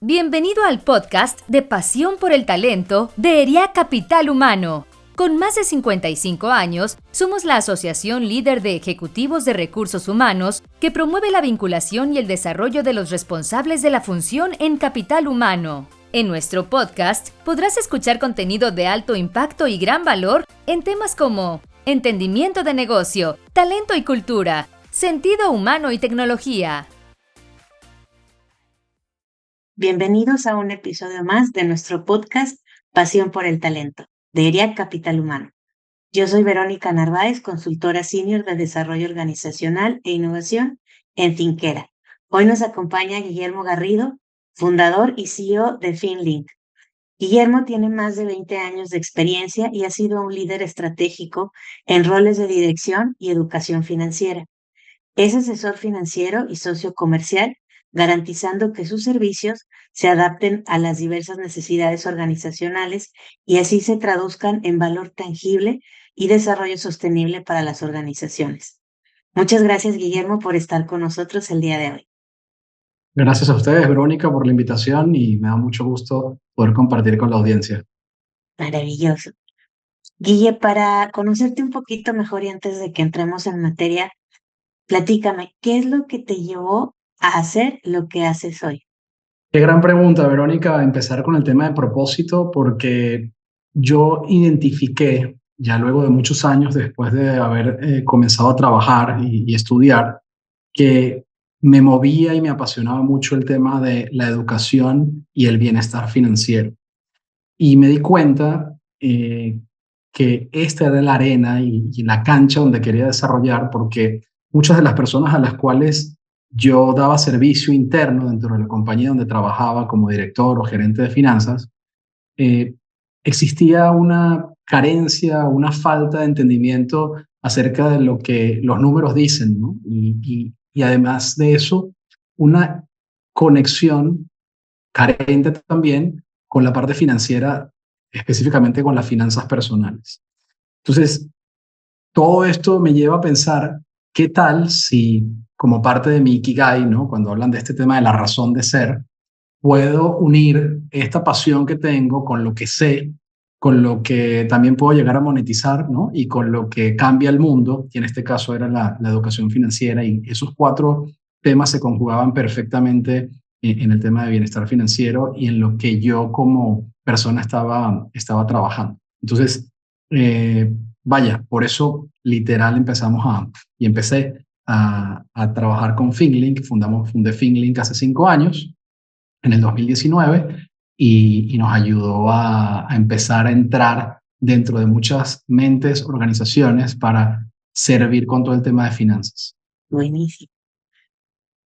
Bienvenido al podcast de Pasión por el Talento de ERIA Capital Humano. Con más de 55 años, somos la asociación líder de ejecutivos de recursos humanos que promueve la vinculación y el desarrollo de los responsables de la función en capital humano. En nuestro podcast podrás escuchar contenido de alto impacto y gran valor en temas como entendimiento de negocio, talento y cultura, sentido humano y tecnología. Bienvenidos a un episodio más de nuestro podcast Pasión por el Talento, de ERIA Capital Humano. Yo soy Verónica Narváez, consultora senior de Desarrollo Organizacional e Innovación en Finquera. Hoy nos acompaña Guillermo Garrido, fundador y CEO de FinLink. Guillermo tiene más de 20 años de experiencia y ha sido un líder estratégico en roles de dirección y educación financiera. Es asesor financiero y socio comercial, garantizando que sus servicios se adapten a las diversas necesidades organizacionales y así se traduzcan en valor tangible y desarrollo sostenible para las organizaciones. Muchas gracias, Guillermo, por estar con nosotros el día de hoy. Gracias a ustedes, Verónica, por la invitación y me da mucho gusto poder compartir con la audiencia. Maravilloso. Guille, para conocerte un poquito mejor y antes de que entremos en materia, platícame, ¿qué es lo que te llevó a hacer lo que haces hoy? Qué gran pregunta, Verónica, empezar con el tema de propósito, porque yo identifiqué, ya luego de muchos años después de haber comenzado a trabajar y estudiar, que me movía y me apasionaba mucho el tema de la educación y el bienestar financiero. Y me di cuenta que esta era la arena y la cancha donde quería desarrollar, porque muchas de las personas a las cuales yo daba servicio interno dentro de la compañía donde trabajaba como director o gerente de finanzas, eh, existía una carencia, una falta de entendimiento acerca de lo que los números dicen, ¿no? Y además de eso, una conexión carente también con la parte financiera, específicamente con las finanzas personales. Entonces, todo esto me lleva a pensar, ¿qué tal si como parte de mi Ikigai, ¿no? Cuando hablan de este tema de la razón de ser, puedo unir esta pasión que tengo con lo que sé, con lo que también puedo llegar a monetizar, ¿no? Y con lo que cambia el mundo, y en este caso era la educación financiera, y esos cuatro temas se conjugaban perfectamente en el tema de bienestar financiero y en lo que yo como persona estaba trabajando. Entonces, vaya, por eso literal empecé a trabajar con FinLink, fundé FinLink hace 5 años, en el 2019, y nos ayudó a empezar a entrar dentro de muchas mentes, organizaciones para servir con todo el tema de finanzas. Buenísimo.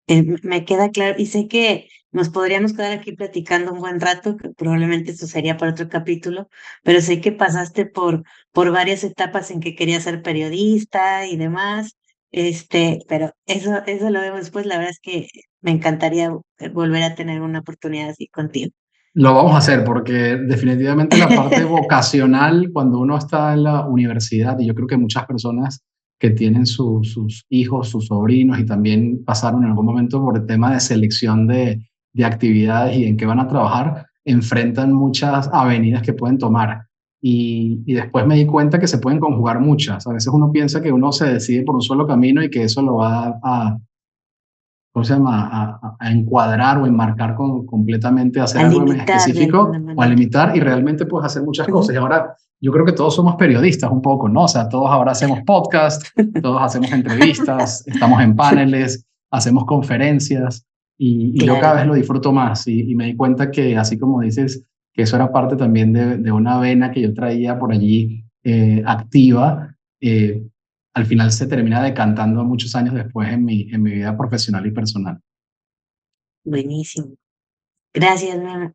Me queda claro y sé que nos podríamos quedar aquí platicando un buen rato, que probablemente esto sería para otro capítulo, pero sé que pasaste por varias etapas en que querías ser periodista y demás, pero eso lo vemos después. La verdad es que me encantaría volver a tener una oportunidad así contigo. Lo vamos a hacer porque definitivamente la parte vocacional, cuando uno está en la universidad, y yo creo que muchas personas que tienen sus hijos, sus sobrinos, y también pasaron en algún momento por el tema de selección de actividades y en qué van a trabajar, enfrentan muchas avenidas que pueden tomar. Y después me di cuenta que se pueden conjugar muchas. A veces uno piensa que uno se decide por un solo camino y que eso lo va ¿cómo se llama? A encuadrar o enmarcar completamente, hacer A algo en limitar de alguna específico o a manera. limitar y realmente puedes hacer muchas cosas. Y Ujú. ahora yo creo que todos somos periodistas un poco, ¿no? O sea, todos ahora hacemos podcast, todos hacemos entrevistas, estamos en paneles, hacemos conferencias y yo cada Claro. vez lo disfruto más y me di cuenta que así como dices, que eso era parte también de una vena que yo traía por allí activa. Al final se termina decantando muchos años después en mi vida profesional y personal. Buenísimo. Gracias, Memo.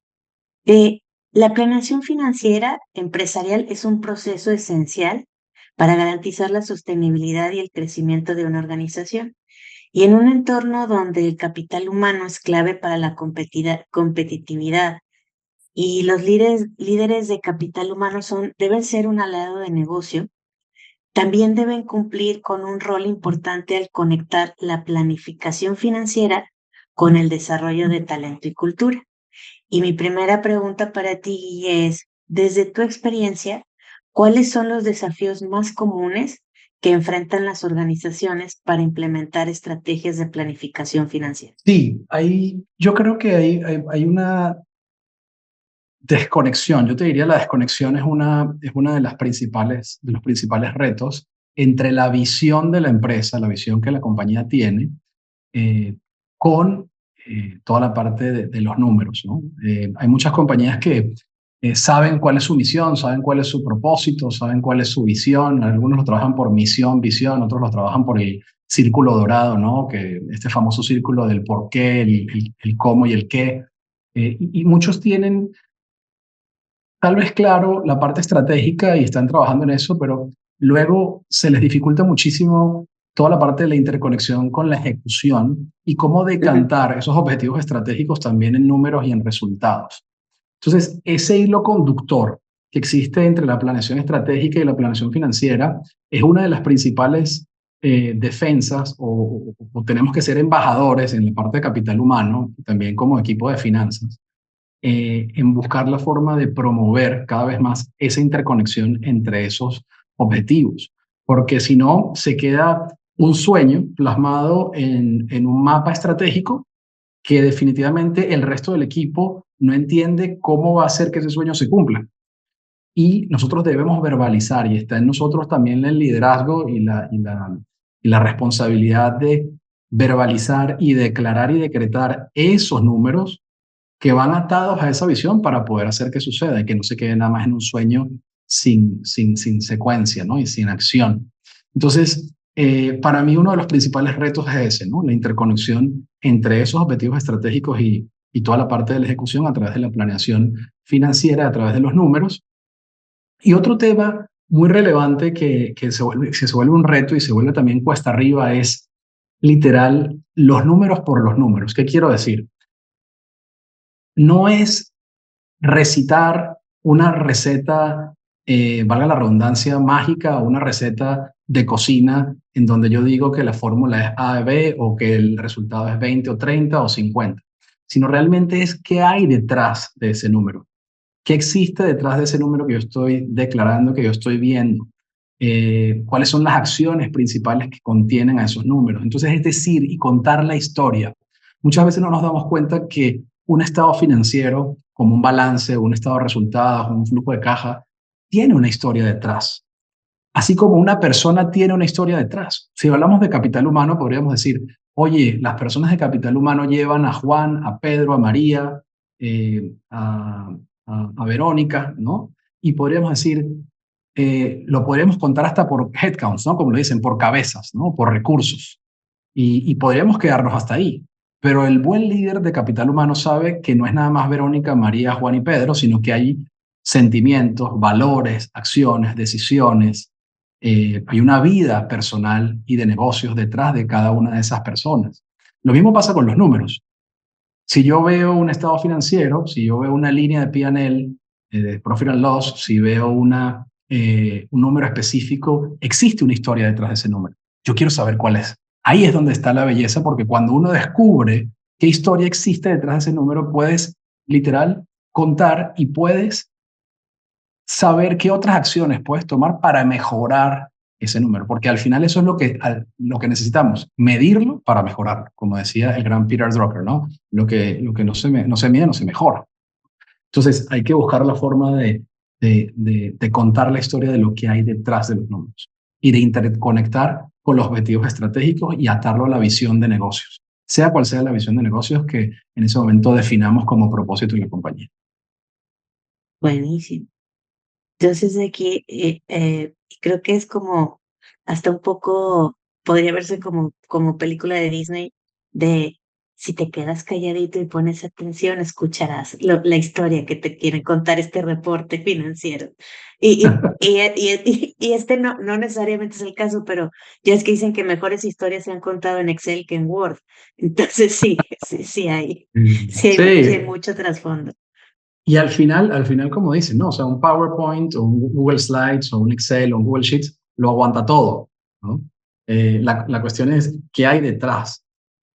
Eh, la planeación financiera empresarial es un proceso esencial para garantizar la sostenibilidad y el crecimiento de una organización. Y en un entorno donde el capital humano es clave para la competitividad y los líderes de capital humano deben ser un aliado de negocio, también deben cumplir con un rol importante al conectar la planificación financiera con el desarrollo de talento y cultura. Y mi primera pregunta para ti es, desde tu experiencia, ¿cuáles son los desafíos más comunes que enfrentan las organizaciones para implementar estrategias de planificación financiera? Sí, yo creo que hay una desconexión. Yo te diría la desconexión es una de los principales retos entre la visión de la empresa, la visión que la compañía tiene, eh, con toda la parte de los números, ¿no? Hay muchas compañías que saben cuál es su misión, saben cuál es su propósito, saben cuál es su visión. Algunos lo trabajan por misión, visión, otros lo trabajan por el círculo dorado, ¿no? Que este famoso círculo del por qué, el cómo y el qué. Y muchos tienen tal vez claro la parte estratégica y están trabajando en eso, pero luego se les dificulta muchísimo toda la parte de la interconexión con la ejecución y cómo Ujú. decantar esos objetivos estratégicos también en números y en resultados. Entonces, ese hilo conductor que existe entre la planeación estratégica y la planeación financiera es una de las principales defensas o tenemos que ser embajadores en la parte de capital humano, también como equipo de finanzas, en buscar la forma de promover cada vez más esa interconexión entre esos objetivos, porque si no, se queda un sueño plasmado en un mapa estratégico que definitivamente el resto del equipo no entiende cómo va a hacer que ese sueño se cumpla. Y nosotros debemos verbalizar, y está en nosotros también el liderazgo y la responsabilidad de verbalizar y declarar y decretar esos números que van atados a esa visión para poder hacer que suceda y que no se quede nada más en un sueño sin secuencia, ¿no? Y sin acción. Entonces, para mí uno de los principales retos es ese, ¿no? La interconexión entre esos objetivos estratégicos y toda la parte de la ejecución a través de la planeación financiera, a través de los números. Y otro tema muy relevante que se vuelve un reto y se vuelve también cuesta arriba es literal los números por los números. ¿Qué quiero decir? No es recitar una receta, valga la redundancia, mágica o una receta de cocina en donde yo digo que la fórmula es A, B o que el resultado es 20 o 30 o 50, sino realmente es qué hay detrás de ese número. ¿Qué existe detrás de ese número que yo estoy declarando, que yo estoy viendo? ¿Cuáles son las acciones principales que contienen a esos números? Entonces, es decir, y contar la historia. Muchas veces no nos damos cuenta que un estado financiero, como un balance, un estado de resultados, un flujo de caja, tiene una historia detrás. Así como una persona tiene una historia detrás. Si hablamos de capital humano, podríamos decir, oye, las personas de capital humano llevan a Juan, a Pedro, a María, a Verónica, ¿no? Y podríamos decir, lo podríamos contar hasta por headcounts, ¿no? Como lo dicen, por cabezas, ¿no? Por recursos. Y podríamos quedarnos hasta ahí. Pero el buen líder de capital humano sabe que no es nada más Verónica, María, Juan y Pedro, sino que hay sentimientos, valores, acciones, decisiones. Hay una vida personal y de negocios detrás de cada una de esas personas. Lo mismo pasa con los números. Si yo veo un estado financiero, si yo veo una línea de P&L, de Profit and Loss, si veo un número específico, existe una historia detrás de ese número. Yo quiero saber cuál es. Ahí es donde está la belleza, porque cuando uno descubre qué historia existe detrás de ese número, puedes literal contar y puedes saber qué otras acciones puedes tomar para mejorar ese número, porque al final eso es lo que necesitamos, medirlo para mejorarlo, como decía el gran Peter Drucker, ¿no? Lo que no se mide no se mejora. Entonces hay que buscar la forma de contar la historia de lo que hay detrás de los números y de interconectar con los objetivos estratégicos y atarlo a la visión de negocios, sea cual sea la visión de negocios que en ese momento definamos como propósito de la compañía. Buenísimo. Entonces aquí creo que es como hasta un poco, podría verse como película de Disney, de si te quedas calladito y pones atención, escucharás la historia que te quieren contar este reporte financiero. Y este no necesariamente es el caso, pero ya es que dicen que mejores historias se han contado en Excel que en Word. Entonces sí hay Sí, mucho trasfondo. y al final, como dicen, ¿no? O sea, un PowerPoint o un Google Slides o un Excel o un Google Sheets lo aguanta todo, ¿no? La cuestión es qué hay detrás.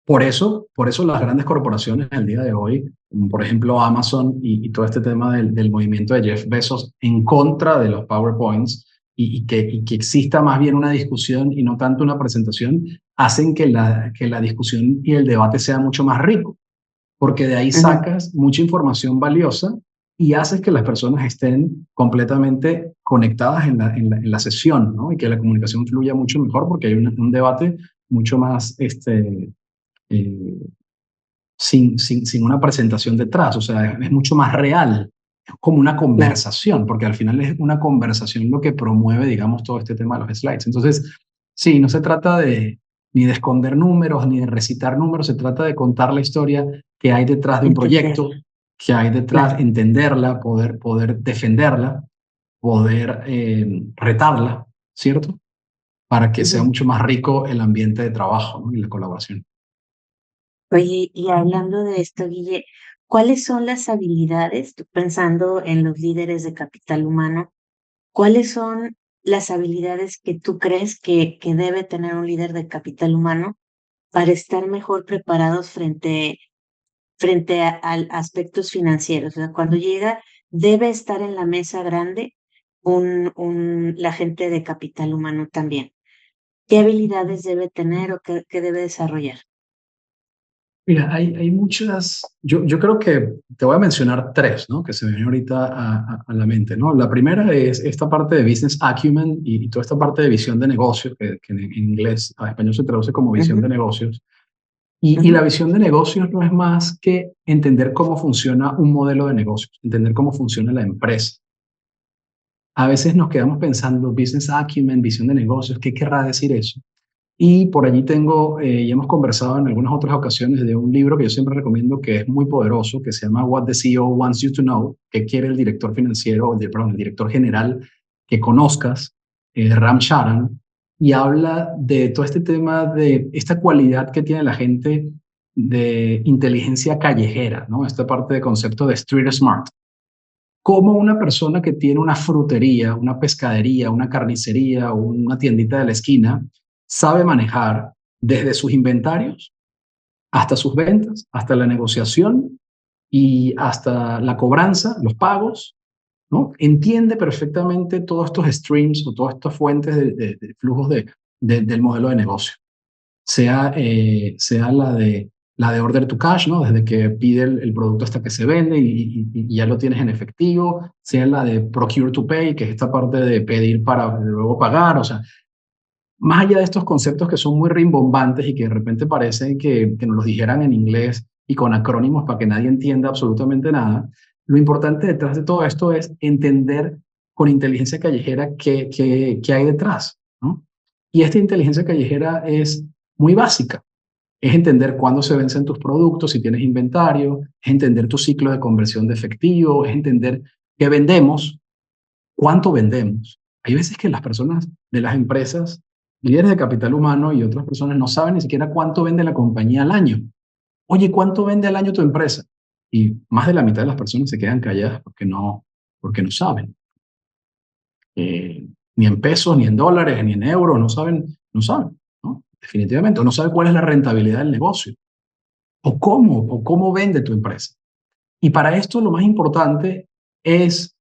Por eso las grandes corporaciones el día de hoy como por ejemplo Amazon y todo este tema del movimiento de Jeff Bezos en contra de los PowerPoints y que exista más bien una discusión y no tanto una presentación, hacen que la discusión y el debate sea mucho más rico, porque de ahí Ujú. sacas mucha información valiosa y haces que las personas estén completamente conectadas en la sesión, ¿no? Y que la comunicación fluya mucho mejor porque hay un debate mucho más eh, sin una presentación detrás, o sea, es mucho más real, es como una Claro. conversación, porque al final es una conversación lo que promueve, digamos, todo este tema de los slides. Entonces, sí, no se trata ni de esconder números, ni de recitar números, se trata de contar la historia que hay detrás de un proyecto, Entenderla. que hay detrás, Claro. entenderla, poder defenderla, poder retarla, ¿cierto? Para que sea Ujú. mucho más rico el ambiente de trabajo, ¿no? Y la colaboración. Oye, y hablando de esto, Guille, ¿cuáles son las habilidades, tú pensando en los líderes de capital humano, cuáles son las habilidades que tú crees que debe tener un líder de capital humano para estar mejor preparados frente a aspectos financieros? O sea, cuando llega, debe estar en la mesa grande la gente de capital humano también. ¿Qué habilidades debe tener o qué debe desarrollar? Mira, hay muchas, yo creo que te voy a mencionar tres, ¿no? Que se me vienen ahorita a la mente, ¿no? La primera es esta parte de business acumen y toda esta parte de visión de negocios, que en inglés, a español se traduce como visión de Ujú, negocios. Y la ujú, visión de negocios no es más que entender cómo funciona un modelo de negocios, entender cómo funciona la empresa. A veces nos quedamos pensando, business acumen, visión de negocios, ¿qué querrá decir eso? Y por allí tengo, y hemos conversado en algunas otras ocasiones de un libro que yo siempre recomiendo que es muy poderoso, que se llama What the CEO Wants You to Know, que quiere el director financiero, perdón, el director general que conozcas, Ram Charan, y habla de todo este tema de esta cualidad que tiene la gente de inteligencia callejera, ¿no? Esta parte de concepto de street smart. Cómo una persona que tiene una frutería, una pescadería, una carnicería o una tiendita de la esquina sabe manejar desde sus inventarios hasta sus ventas, hasta la negociación y hasta la cobranza, los pagos, ¿no? Entiende perfectamente todos estos streams o todas estas fuentes de flujos del modelo de negocio, sea la de order to cash, ¿no? Desde que pide el producto hasta que se vende y ya lo tienes en efectivo, sea la de procure to pay, que es esta parte de pedir para luego pagar, o sea, más allá de estos conceptos que son muy rimbombantes y que de repente parecen que nos los dijeran en inglés y con acrónimos para que nadie entienda absolutamente nada, lo importante detrás de todo esto es entender con inteligencia callejera qué hay detrás, ¿no? Y esta inteligencia callejera es muy básica. Es entender cuándo se vencen tus productos, si tienes inventario, es entender tu ciclo de conversión de efectivo, es entender qué vendemos, cuánto vendemos. Hay veces que las personas de las empresas, líderes de capital humano y otras personas no saben ni siquiera cuánto vende la compañía al año. Oye, ¿cuánto vende al año tu empresa? Y más de la mitad de las personas se quedan calladas porque no saben. Ni en pesos, ni en dólares, ni en euros, no saben, ¿no? Definitivamente, o no saben cuál es la rentabilidad del negocio, o cómo vende tu empresa. Y para esto lo más importante es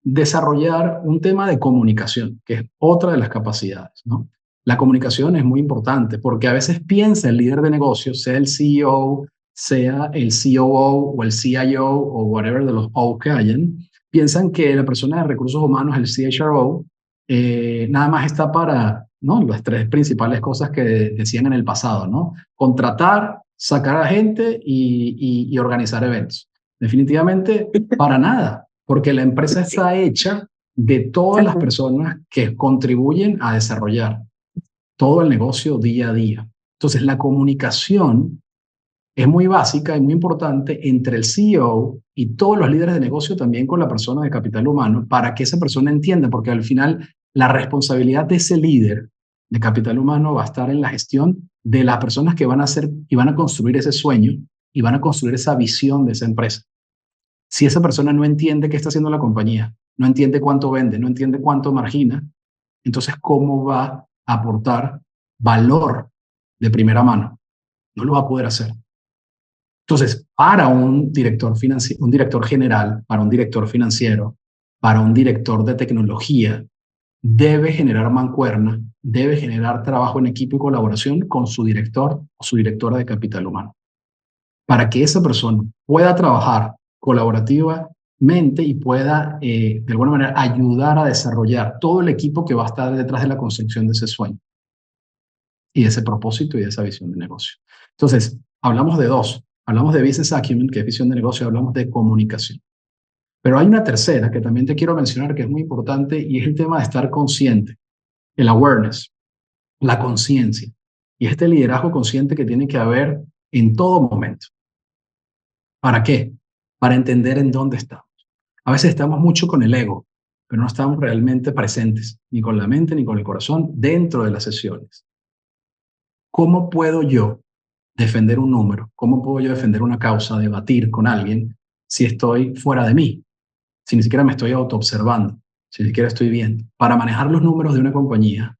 desarrollar un tema de comunicación, que es otra de las capacidades, ¿no? La comunicación es muy importante porque a veces piensa el líder de negocios, sea el CEO, sea el COO o el CIO o whatever de los O que hayan, piensan que la persona de recursos humanos, el CHRO, nada más está para, ¿no? Las tres principales cosas que decían en el pasado, ¿no? Contratar, sacar a gente y organizar eventos. Definitivamente, para nada, porque la empresa sí. está hecha de todas las Ajá. personas que contribuyen a desarrollar todo el negocio día a día. Entonces, la comunicación es muy básica y muy importante entre el CEO y todos los líderes de negocio, también con la persona de capital humano, para que esa persona entienda, porque al final la responsabilidad de ese líder de capital humano va a estar en la gestión de las personas que van a hacer y van a construir ese sueño y van a construir esa visión de esa empresa. Si esa persona no entiende qué está haciendo la compañía, no entiende cuánto vende, no entiende cuánto margina, entonces ¿cómo va a aportar valor de primera mano? No lo va a poder hacer. Entonces, para un director un director general, para un director financiero, para un director de tecnología, debe generar mancuerna, debe generar trabajo en equipo y colaboración con su director o su directora de capital humano, para que esa persona pueda trabajar colaborativamente y pueda, de alguna manera, ayudar a desarrollar todo el equipo que va a estar detrás de la construcción de ese sueño y de ese propósito y de esa visión de negocio. Entonces, hablamos de dos. Hablamos de business acumen, que es visión de negocio, hablamos de comunicación. Pero hay una tercera que también te quiero mencionar que es muy importante y es el tema de estar consciente, el awareness, la conciencia. Y este liderazgo consciente que tiene que haber en todo momento. ¿Para qué? Para entender en dónde estamos. A veces estamos mucho con el ego, pero no estamos realmente presentes, ni con la mente ni con el corazón, dentro de las sesiones. ¿Cómo puedo yo defender un número? ¿Cómo puedo yo defender una causa, debatir con alguien si estoy fuera de mí? Si ni siquiera me estoy autoobservando, si ni siquiera estoy viendo. Para manejar los números de una compañía,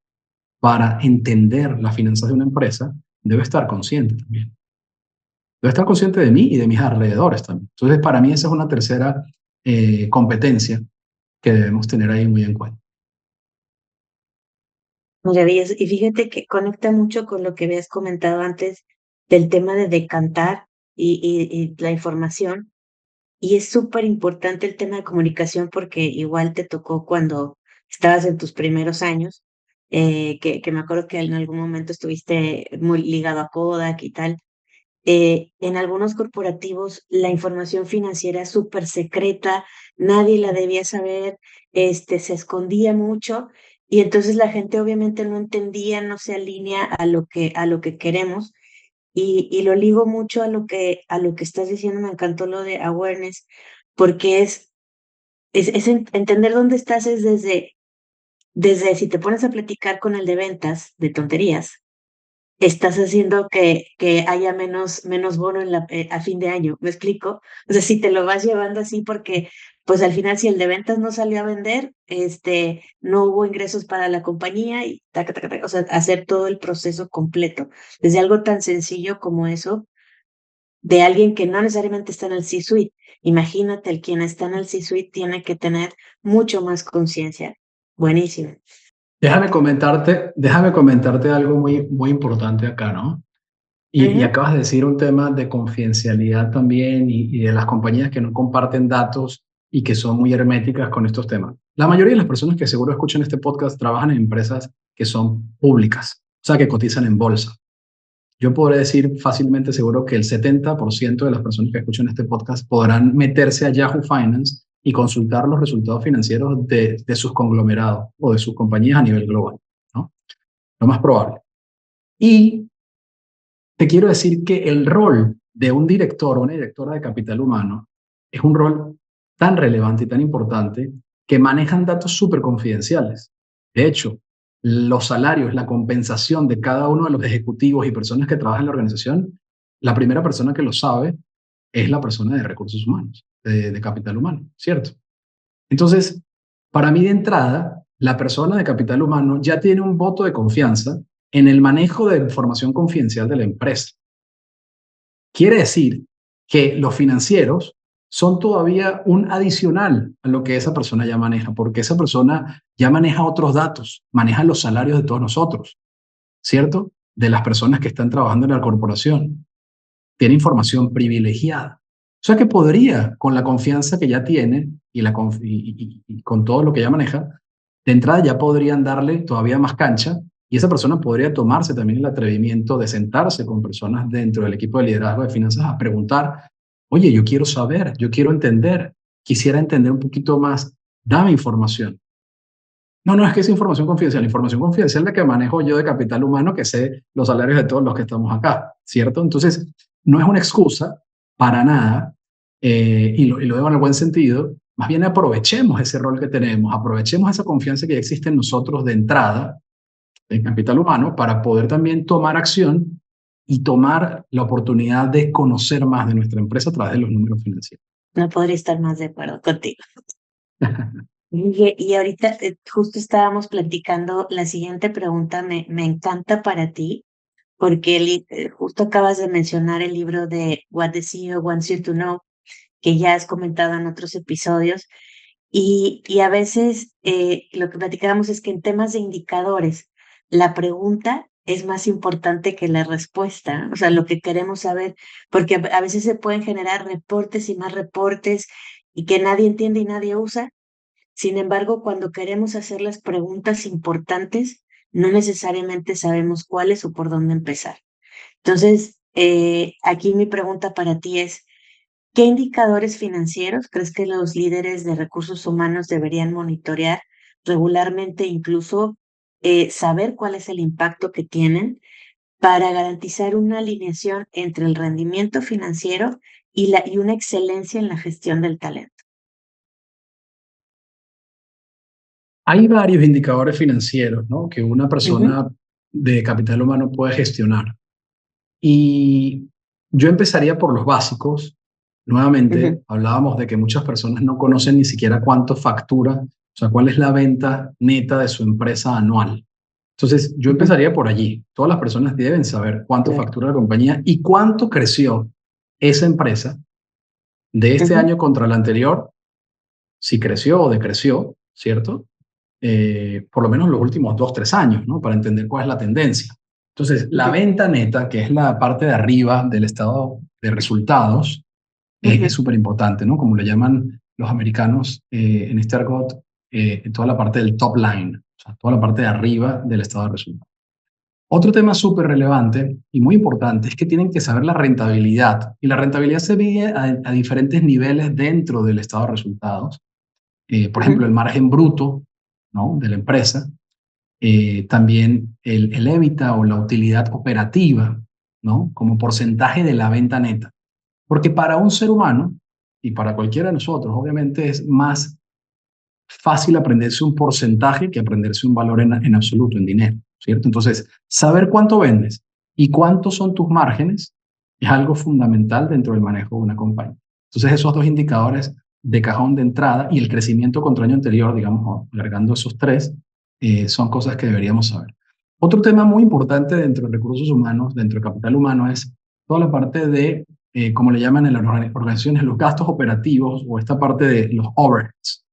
para entender las finanzas de una empresa, debe estar consciente también. Debe estar consciente de mí y de mis alrededores también. Entonces, para mí esa es una tercera competencia que debemos tener ahí muy en cuenta. Maravilloso. Y fíjate que conecta mucho con lo que habías comentado antes del tema de decantar y la información. Y es súper importante el tema de comunicación porque igual te tocó cuando estabas en tus primeros años, que me acuerdo que en algún momento estuviste muy ligado a Kodak y tal. En algunos corporativos la información financiera es súper secreta, nadie la debía saber, se escondía mucho y entonces la gente obviamente no entendía, no se alinea a lo que queremos y lo ligo mucho a lo que estás diciendo, me encantó lo de awareness, porque es entender dónde estás es desde si te pones a platicar con el de ventas de tonterías, estás haciendo que haya menos bono a fin de año, ¿me explico? O sea, si te lo vas llevando así porque, pues al final si el de ventas no salió a vender, no hubo ingresos para la compañía y taca, taca, taca, o sea, hacer todo el proceso completo. Desde algo tan sencillo como eso, de alguien que no necesariamente está en el C-suite. Imagínate, el quien está en el C-suite tiene que tener mucho más conciencia. Buenísimo. Déjame comentarte algo muy, muy importante acá, ¿no? Y Ujú. acabas de decir un tema de confidencialidad también y de las compañías que no comparten datos y que son muy herméticas con estos temas. La mayoría de las personas que seguro escuchan este podcast trabajan en empresas que son públicas, o sea, que cotizan en bolsa. Yo podré decir fácilmente seguro que el 70% de las personas que escuchan este podcast podrán meterse a Yahoo Finance y consultar los resultados financieros de sus conglomerados o de sus compañías a nivel global, ¿no? Lo más probable. Y te quiero decir que el rol de un director o una directora de capital humano es un rol tan relevante y tan importante que manejan datos súper confidenciales. De hecho, los salarios, la compensación de cada uno de los ejecutivos y personas que trabajan en la organización, la primera persona que lo sabe es la persona de recursos humanos, de capital humano, ¿cierto? Entonces, para mí de entrada, la persona de capital humano ya tiene un voto de confianza en el manejo de información confidencial de la empresa. Quiere decir que los financieros son todavía un adicional a lo que esa persona ya maneja, porque esa persona ya maneja otros datos, maneja los salarios de todos nosotros, ¿cierto? De las personas que están trabajando en la corporación. Tiene información privilegiada. O sea que podría, con la confianza que ya tiene y con todo lo que ya maneja, de entrada ya podrían darle todavía más cancha y esa persona podría tomarse también el atrevimiento de sentarse con personas dentro del equipo de liderazgo de finanzas a preguntar, oye, yo quiero saber, yo quiero entender, quisiera entender un poquito más, dame información. No, no es que es información confidencial la que manejo yo de capital humano, que sé los salarios de todos los que estamos acá, ¿cierto? Entonces, no es una excusa para nada, y lo digo en el buen sentido, más bien aprovechemos ese rol que tenemos, aprovechemos esa confianza que ya existe en nosotros de entrada, de capital humano, para poder también tomar acción y tomar la oportunidad de conocer más de nuestra empresa a través de los números financieros. No podría estar más de acuerdo contigo. Y ahorita justo estábamos platicando, la siguiente pregunta me encanta para ti, porque justo acabas de mencionar el libro de What the CEO Wants You to Know, que ya has comentado en otros episodios, y a veces lo que platicábamos es que en temas de indicadores, la pregunta es más importante que la respuesta, o sea, lo que queremos saber, porque a veces se pueden generar reportes y más reportes y que nadie entiende y nadie usa. Sin embargo, cuando queremos hacer las preguntas importantes, no necesariamente sabemos cuáles o por dónde empezar. Entonces, aquí mi pregunta para ti es, ¿qué indicadores financieros crees que los líderes de recursos humanos deberían monitorear regularmente, incluso saber cuál es el impacto que tienen para garantizar una alineación entre el rendimiento financiero y una excelencia en la gestión del talento? Hay varios indicadores financieros, ¿no?, que una Ujú, persona de capital humano puede gestionar. Y yo empezaría por los básicos. Nuevamente, ujú, hablábamos de que muchas personas no conocen ni siquiera cuánto factura, o sea, cuál es la venta neta de su empresa anual. Entonces, yo ujú, empezaría por allí. Todas las personas deben saber cuánto claro. factura la compañía y cuánto creció esa empresa de este Ujú, año contra el anterior, si creció o decreció, ¿cierto? Por lo menos los últimos 2, 3 años, ¿no? Para entender cuál es la tendencia. Entonces, la ujú, venta neta, que es la parte de arriba del estado de resultados, es ujú. súper importante, ¿no? Como le llaman los americanos en este argot, toda la parte del top line, o sea, toda la parte de arriba del estado de resultados. Otro tema súper relevante y muy importante es que tienen que saber la rentabilidad. Y la rentabilidad se mide a diferentes niveles dentro del estado de resultados. Por ejemplo, Ujú, el margen bruto, ¿no?, de la empresa. También el EBITDA o la utilidad operativa, ¿no?, como porcentaje de la venta neta. Porque para un ser humano y para cualquiera de nosotros, obviamente es más fácil aprenderse un porcentaje que aprenderse un valor en absoluto, en dinero, ¿cierto? Entonces, saber cuánto vendes y cuántos son tus márgenes es algo fundamental dentro del manejo de una compañía. Entonces, esos dos indicadores de cajón de entrada y el crecimiento contra el año anterior, digamos, agregando esos tres, son cosas que deberíamos saber. Otro tema muy importante dentro de recursos humanos, dentro de capital humano, es toda la parte de, como le llaman en las organizaciones, los gastos operativos o esta parte de los overheads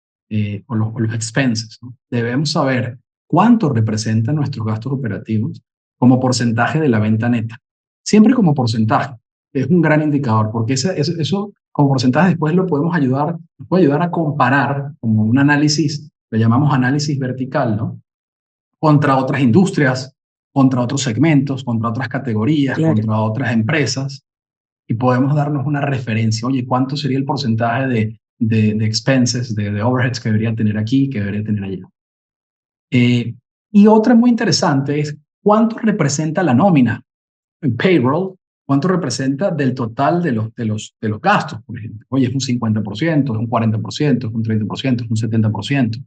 o los expenses, ¿no? Debemos saber cuánto representan nuestros gastos operativos como porcentaje de la venta neta. Siempre como porcentaje. Es un gran indicador porque eso como porcentaje después lo podemos ayudar, nos puede ayudar a comparar como un análisis, lo llamamos análisis vertical, ¿no?, contra otras industrias, contra otros segmentos, contra otras categorías, claro. contra otras empresas, y podemos darnos una referencia. Oye, ¿cuánto sería el porcentaje de expenses, de overheads que debería tener aquí, que debería tener allá? Y otra muy interesante es cuánto representa la nómina, el payroll, cuánto representa del total de los gastos, por ejemplo. Oye, es un 50%, es un 40%, es un 30%, es un 70%,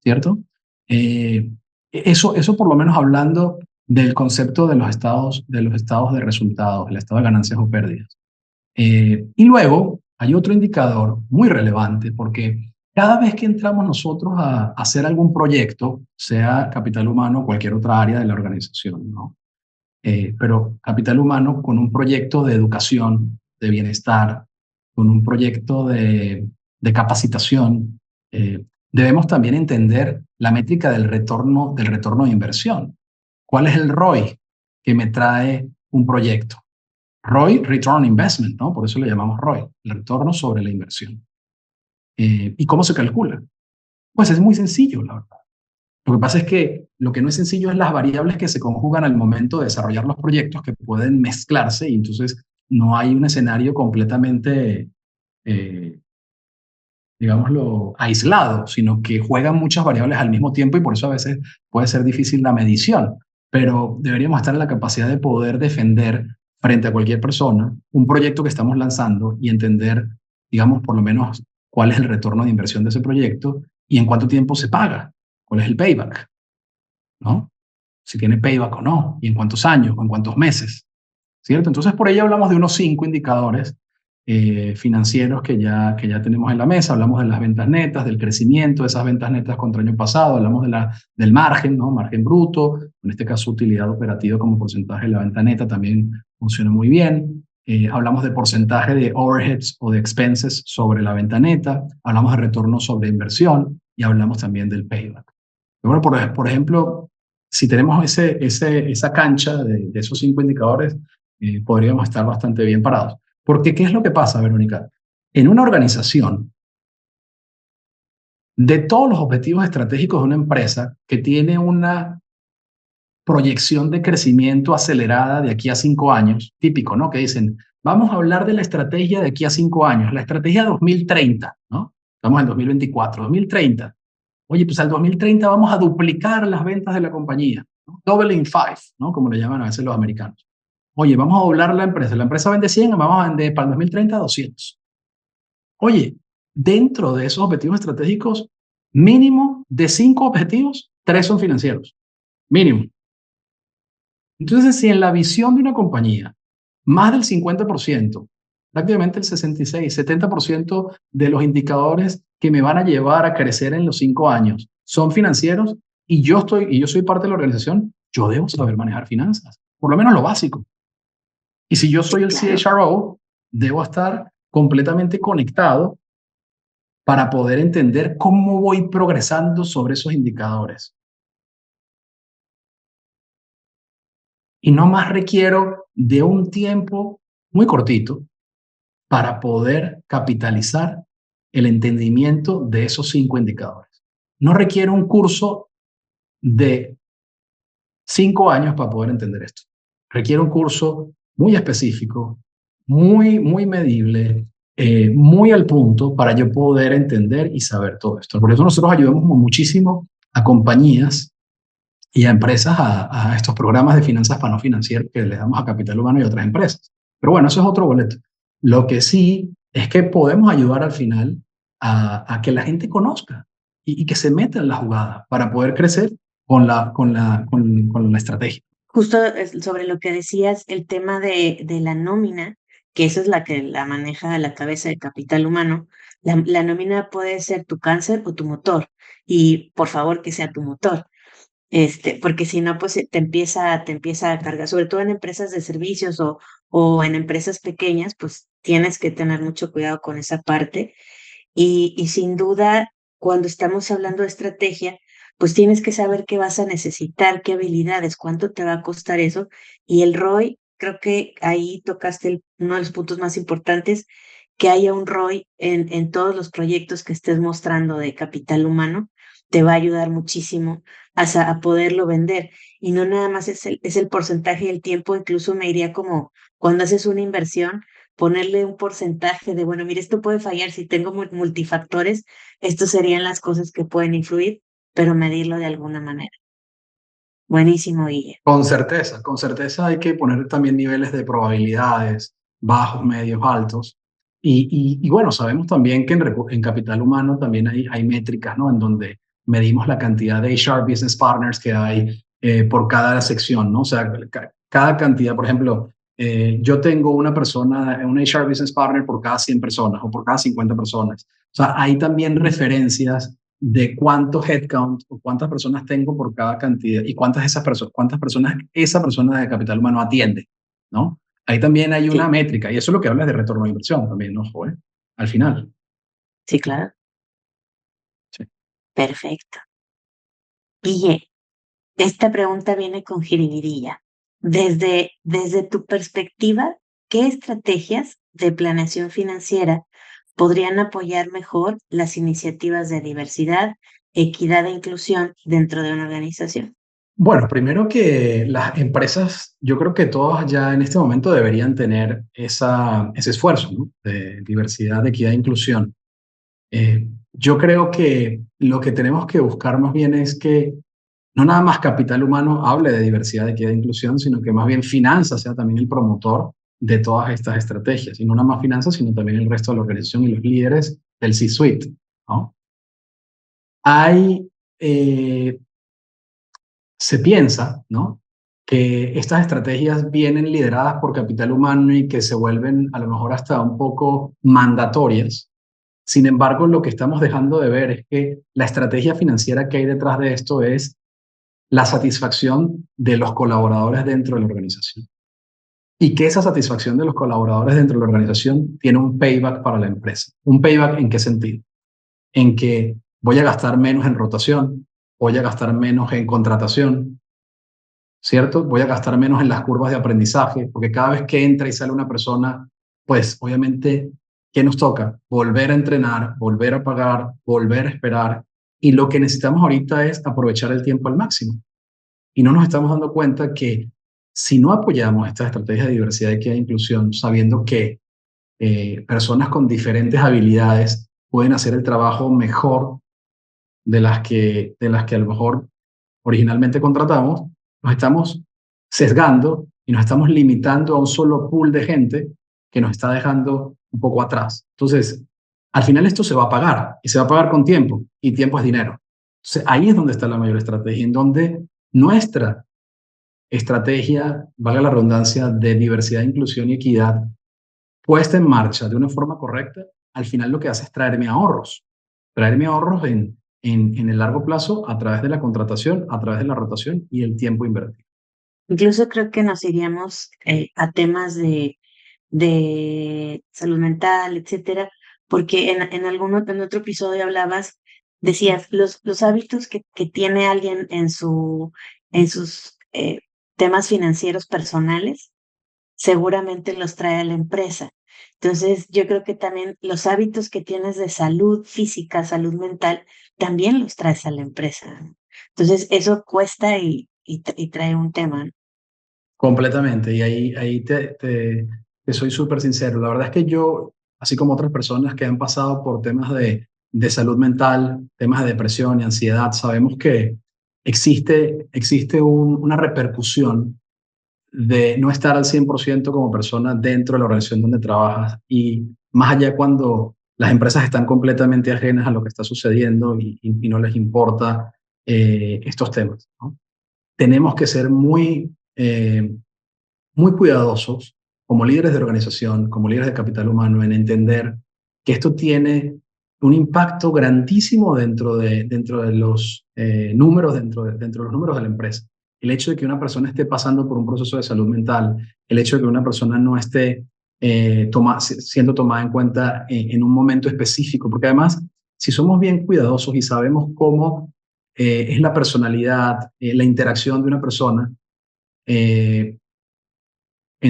¿cierto? Eh, eso por lo menos hablando del concepto de los estados de resultados, el estado de ganancias o pérdidas. Y luego hay otro indicador muy relevante porque cada vez que entramos nosotros a hacer algún proyecto, sea capital humano o cualquier otra área de la organización, ¿no? Pero capital humano con un proyecto de educación, de bienestar, con un proyecto de capacitación, debemos también entender la métrica del retorno de inversión. ¿Cuál es el ROI que me trae un proyecto? ROI, Return on Investment, ¿no? Por eso le llamamos ROI, el retorno sobre la inversión. ¿Y cómo se calcula? Pues es muy sencillo, la verdad. Lo que pasa es que lo que no es sencillo es las variables que se conjugan al momento de desarrollar los proyectos que pueden mezclarse y entonces no hay un escenario completamente, eh, digámoslo, aislado, sino que juegan muchas variables al mismo tiempo y por eso a veces puede ser difícil la medición. Pero deberíamos estar en la capacidad de poder defender frente a cualquier persona un proyecto que estamos lanzando y entender, digamos, por lo menos cuál es el retorno de inversión de ese proyecto y en cuánto tiempo se paga, cuál es el payback, ¿no? Si tiene payback o no, y en cuántos años o en cuántos meses, ¿cierto? Entonces, por ello hablamos de unos 5 indicadores financieros que ya tenemos en la mesa. Hablamos de las ventas netas, del crecimiento de esas ventas netas contra el año pasado, hablamos del margen, ¿no? Margen bruto, en este caso utilidad operativa como porcentaje de la venta neta también funciona muy bien. Hablamos de porcentaje de overheads o de expenses sobre la venta neta, hablamos de retorno sobre inversión y hablamos también del payback. Pero bueno, por ejemplo, si tenemos esa cancha de esos 5 indicadores, podríamos estar bastante bien parados. Porque, ¿qué es lo que pasa, Verónica? En una organización, de todos los objetivos estratégicos de una empresa que tiene una proyección de crecimiento acelerada de aquí a 5 años, típico, ¿no? Que dicen, vamos a hablar de la estrategia de aquí a 5 años, la estrategia 2030, ¿no? Estamos en 2024, 2030. Oye, pues al 2030 vamos a duplicar las ventas de la compañía, ¿no? Double in five, ¿no? Como le llaman a veces los americanos. Oye, vamos a doblar la empresa vende 100, vamos a vender para el 2030 200. Oye, dentro de esos objetivos estratégicos, mínimo de 5 objetivos, 3 son financieros, mínimo. Entonces, si en la visión de una compañía, más del 50%, prácticamente el 66, 70% de los indicadores que me van a llevar a crecer en los 5 años son financieros y yo soy parte de la organización, yo debo saber manejar finanzas, por lo menos lo básico. Y si yo soy el CHRO, debo estar completamente conectado para poder entender cómo voy progresando sobre esos indicadores. Y no más requiero de un tiempo muy cortito para poder capitalizar el entendimiento de esos 5 indicadores. No requiero un curso de 5 años para poder entender esto. Requiere un curso muy específico, muy medible, muy al punto para yo poder entender y saber todo esto. Por eso nosotros ayudamos muchísimo a compañías y a empresas a estos programas de finanzas para no financieros que le damos a Capital Humano y a otras empresas. Pero bueno, eso es otro boleto. Lo que sí es que podemos ayudar al final a que la gente conozca y que se meta en la jugada para poder crecer con la estrategia. Justo sobre lo que decías, el tema de la nómina, que esa es la que la maneja a la cabeza de Capital Humano. La nómina puede ser tu cáncer o tu motor, y por favor que sea tu motor. Porque si no, pues te empieza a cargar, sobre todo en empresas de servicios o en empresas pequeñas, pues tienes que tener mucho cuidado con esa parte. Y sin duda, cuando estamos hablando de estrategia, pues tienes que saber qué vas a necesitar, qué habilidades, cuánto te va a costar eso. Y el ROI, creo que ahí tocaste uno de los puntos más importantes, que haya un ROI en todos los proyectos que estés mostrando de capital humano, te va a ayudar muchísimo a poderlo vender. Y no nada más es el porcentaje del tiempo, incluso me iría como cuando haces una inversión, ponerle un porcentaje de, bueno, mire, esto puede fallar si tengo multifactores, estos serían las cosas que pueden influir, pero medirlo de alguna manera. Buenísimo, Guille. Con certeza hay que poner también niveles de probabilidades, bajos, medios, altos. Y bueno, sabemos también que en capital humano también hay métricas, ¿no? En donde medimos la cantidad de HR Business Partners que hay por cada sección, ¿no? O sea, cada cantidad, por ejemplo, yo tengo una persona, un HR Business Partner por cada 100 personas o por cada 50 personas. O sea, hay también referencias de cuánto headcount o cuántas personas tengo por cada cantidad y cuántas personas esa persona de capital humano atiende, ¿no? Ahí también hay una métrica y eso es lo que habla de retorno de inversión también, ¿no? Al final. Sí, claro. Sí. Perfecto. Guille, esta pregunta viene con jiribirilla. Desde tu perspectiva, ¿qué estrategias de planeación financiera podrían apoyar mejor las iniciativas de diversidad, equidad e inclusión dentro de una organización? Bueno, primero que las empresas, yo creo que todas ya en este momento deberían tener ese esfuerzo, ¿no? De diversidad, equidad e inclusión. Yo creo que lo que tenemos que buscar más bien es que no nada más capital humano hable de diversidad, equidad e inclusión, sino que más bien finanzas sea también el promotor de todas estas estrategias. Y no nada más finanzas, sino también el resto de la organización y los líderes del C-suite, ¿no? Se piensa, ¿no? que estas estrategias vienen lideradas por capital humano y que se vuelven a lo mejor hasta un poco mandatorias. Sin embargo, lo que estamos dejando de ver es que la estrategia financiera que hay detrás de esto es la satisfacción de los colaboradores dentro de la organización. Y que esa satisfacción de los colaboradores dentro de la organización tiene un payback para la empresa. ¿Un payback en qué sentido? En que voy a gastar menos en rotación, voy a gastar menos en contratación, ¿cierto? Voy a gastar menos en las curvas de aprendizaje, porque cada vez que entra y sale una persona, pues obviamente, ¿qué nos toca? Volver a entrenar, volver a pagar, volver a esperar. Y lo que necesitamos ahorita es aprovechar el tiempo al máximo. Y no nos estamos dando cuenta que si no apoyamos estas estrategias de diversidad, equidad e inclusión, sabiendo que personas con diferentes habilidades pueden hacer el trabajo mejor de las que a lo mejor originalmente contratamos, nos estamos sesgando y nos estamos limitando a un solo pool de gente que nos está dejando un poco atrás. Entonces, al final esto se va a pagar y se va a pagar con tiempo y tiempo es dinero. Entonces, ahí es donde está la mayor estrategia, en donde nuestra estrategia, valga la redundancia, de diversidad, inclusión y equidad, puesta en marcha de una forma correcta, al final lo que hace es traerme ahorros en el largo plazo a través de la contratación, a través de la rotación y el tiempo invertido. Incluso creo que nos iríamos a temas de salud mental, etcétera, porque en otro episodio hablabas, decías, los hábitos que tiene alguien en sus temas financieros personales, seguramente los trae a la empresa. Entonces, yo creo que también los hábitos que tienes de salud física, salud mental, también los traes a la empresa. Entonces, eso cuesta y trae un tema, ¿no? Completamente. Y ahí te soy súper sincero. La verdad es que yo, así como otras personas que han pasado por temas de salud mental, temas de depresión y ansiedad, sabemos que existe una repercusión de no estar al 100% como persona dentro de la organización donde trabajas y más allá cuando las empresas están completamente ajenas a lo que está sucediendo y no les importa estos temas, ¿no? Tenemos que ser muy cuidadosos como líderes de organización, como líderes de capital humano, en entender que esto tiene un impacto grandísimo dentro de los números, dentro de los números de la empresa. El hecho de que una persona esté pasando por un proceso de salud mental, el hecho de que una persona no esté siendo tomada en cuenta en un momento específico, porque además, si somos bien cuidadosos y sabemos cómo es la personalidad, la interacción de una persona, en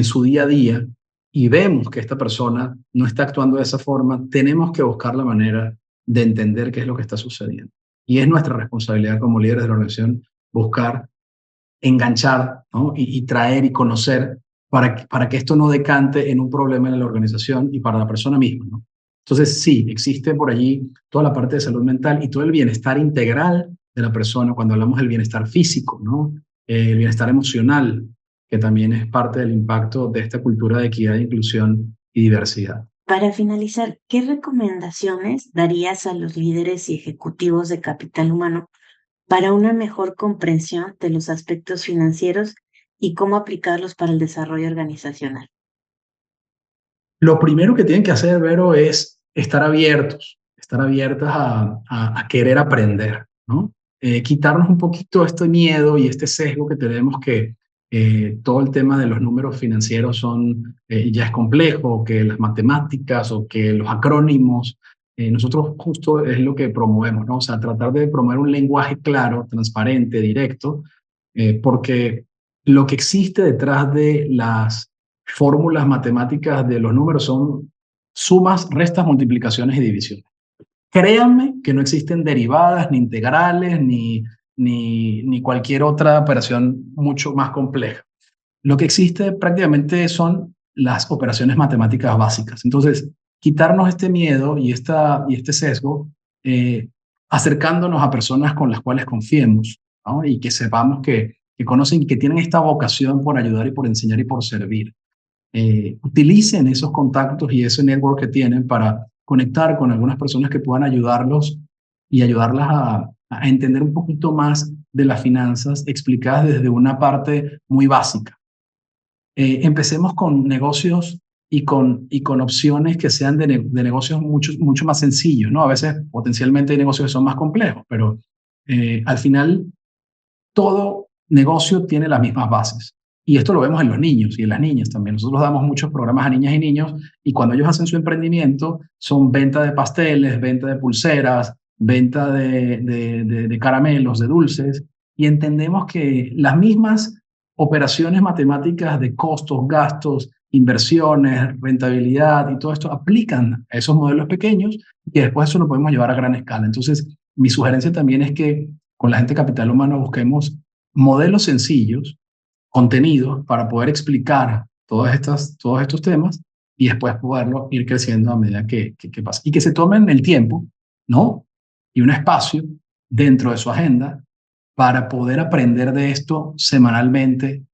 su día a día y vemos que esta persona no está actuando de esa forma, tenemos que buscar la manera de entender qué es lo que está sucediendo. Y es nuestra responsabilidad como líderes de la organización buscar enganchar, ¿no? y traer y conocer para que esto no decante en un problema en la organización y para la persona misma, ¿no? Entonces, sí, existe por allí toda la parte de salud mental y todo el bienestar integral de la persona cuando hablamos del bienestar físico, ¿no? El bienestar emocional, que también es parte del impacto de esta cultura de equidad, inclusión y diversidad. Para finalizar, ¿qué recomendaciones darías a los líderes y ejecutivos de capital humano para una mejor comprensión de los aspectos financieros y cómo aplicarlos para el desarrollo organizacional? Lo primero que tienen que hacer, Vero, es estar abiertas a querer aprender, ¿no? Quitarnos un poquito este miedo y este sesgo que tenemos que todo el tema de los números financieros ya es complejo, que las matemáticas o que los acrónimos, nosotros justo es lo que promovemos, ¿no? O sea, tratar de promover un lenguaje claro, transparente, directo, porque lo que existe detrás de las fórmulas matemáticas de los números son sumas, restas, multiplicaciones y divisiones. Créanme que no existen derivadas, ni integrales, ni cualquier otra operación mucho más compleja. Lo que existe prácticamente son las operaciones matemáticas básicas. Entonces, quitarnos este miedo y este sesgo, acercándonos a personas con las cuales confiemos, ¿no? Y que sepamos que conocen y que tienen esta vocación por ayudar y por enseñar y por servir. Utilicen esos contactos y ese network que tienen para conectar con algunas personas que puedan ayudarlos y ayudarlas a entender un poquito más de las finanzas explicadas desde una parte muy básica. Empecemos con negocios y con opciones que sean de negocios mucho más sencillos, ¿no? A veces potencialmente hay negocios que son más complejos, pero al final todo negocio tiene las mismas bases. Y esto lo vemos en los niños y en las niñas también. Nosotros damos muchos programas a niñas y niños y cuando ellos hacen su emprendimiento son venta de pasteles, venta de pulseras, venta de caramelos, de dulces, y entendemos que las mismas operaciones matemáticas de costos, gastos, inversiones, rentabilidad y todo esto aplican a esos modelos pequeños y después eso lo podemos llevar a gran escala. Entonces, mi sugerencia también es que con la gente de Capital Humano busquemos modelos sencillos, contenidos para poder explicar todos estos temas y después poderlo ir creciendo a medida que pasa. Y que se tomen el tiempo, ¿no? Y un espacio dentro de su agenda para poder aprender de esto semanalmente,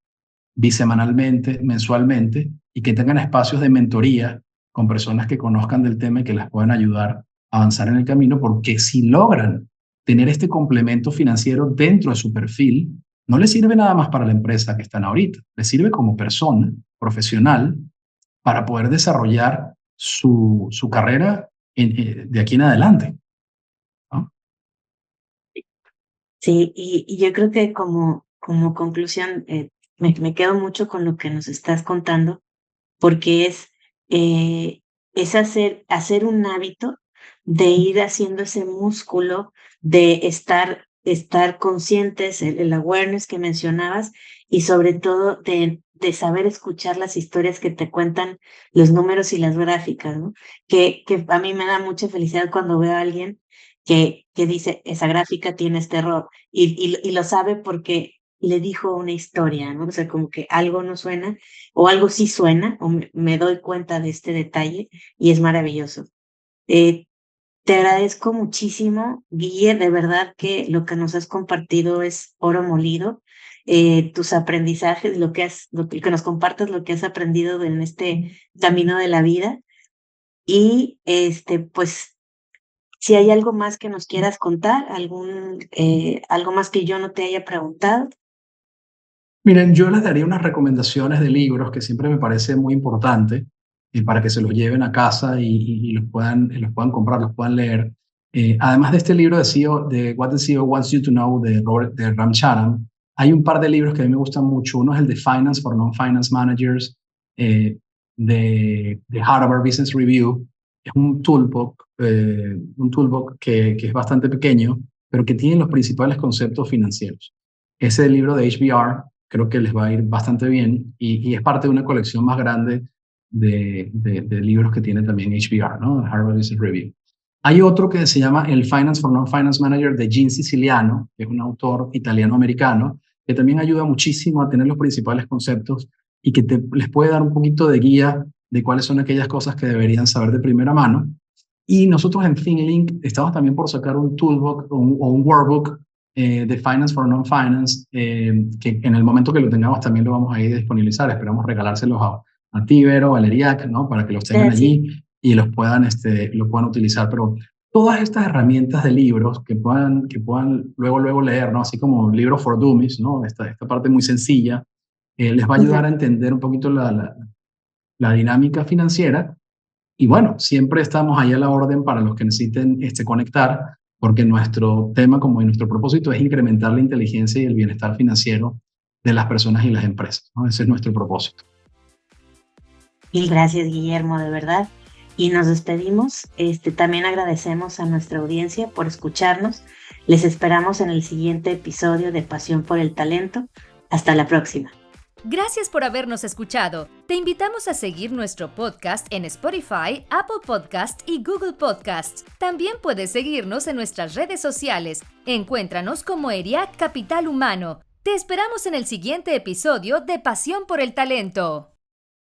bisemanalmente, mensualmente, y que tengan espacios de mentoría con personas que conozcan del tema y que les puedan ayudar a avanzar en el camino, porque si logran tener este complemento financiero dentro de su perfil, no les sirve nada más para la empresa que están ahorita, les sirve como persona profesional para poder desarrollar su carrera de aquí en adelante, ¿no? Sí, y yo creo que como conclusión, me quedo mucho con lo que nos estás contando, porque es hacer un hábito de ir haciendo ese músculo, de estar conscientes, el awareness que mencionabas, y sobre todo de saber escuchar las historias que te cuentan los números y las gráficas, ¿no? Que a mí me da mucha felicidad cuando veo a alguien que dice, esa gráfica tiene este error, y lo sabe porque le dijo una historia, ¿no? O sea, como que algo no suena, o algo sí suena, o me doy cuenta de este detalle, y es maravilloso. Te agradezco muchísimo, Guille, de verdad que lo que nos has compartido es oro molido. Tus aprendizajes, lo que nos compartas, lo que has aprendido en este camino de la vida. Y pues, si hay algo más que nos quieras contar, algo más que yo no te haya preguntado. Miren, yo les daría unas recomendaciones de libros que siempre me parece muy importante para que se los lleven a casa y los puedan comprar, los puedan leer. Además de este libro de What the CEO Wants You to Know de Ram Charan, hay un par de libros que a mí me gustan mucho. Uno es el de Finance for Non-Finance Managers de Harvard Business Review. Es un toolbook que es bastante pequeño, pero que tiene los principales conceptos financieros. Ese libro de HBR creo que les va a ir bastante bien y es parte de una colección más grande de libros que tiene también HBR, ¿no? Harvard Business Review. Hay otro que se llama el Finance for Non-Finance Manager de Gene Siciliano, que es un autor italiano-americano, que también ayuda muchísimo a tener los principales conceptos y que les puede dar un poquito de guía de cuáles son aquellas cosas que deberían saber de primera mano. Y nosotros en ThinkLink estamos también por sacar un toolbook o un workbook de Finance for Non-Finance, que en el momento que lo tengamos también lo vamos a ir a disponibilizar. Esperamos regalárselos a Tibero, a Leriac, ¿no? Para que los tengan allí y lo puedan utilizar. Pero todas estas herramientas de libros que puedan luego leer, ¿no? Así como libros for dummies, ¿no? Esta parte muy sencilla, les va a ayudar a entender un poquito la dinámica financiera. Y bueno, siempre estamos ahí a la orden para los que necesiten conectar, porque nuestro tema, como nuestro propósito, es incrementar la inteligencia y el bienestar financiero de las personas y las empresas, ¿no? Ese es nuestro propósito. Mil gracias, Guillermo, de verdad. Y nos despedimos. También agradecemos a nuestra audiencia por escucharnos. Les esperamos en el siguiente episodio de Pasión por el Talento. Hasta la próxima. Gracias por habernos escuchado. Te invitamos a seguir nuestro podcast en Spotify, Apple Podcast y Google Podcasts. También puedes seguirnos en nuestras redes sociales. Encuéntranos como ERIAC Capital Humano. Te esperamos en el siguiente episodio de Pasión por el Talento.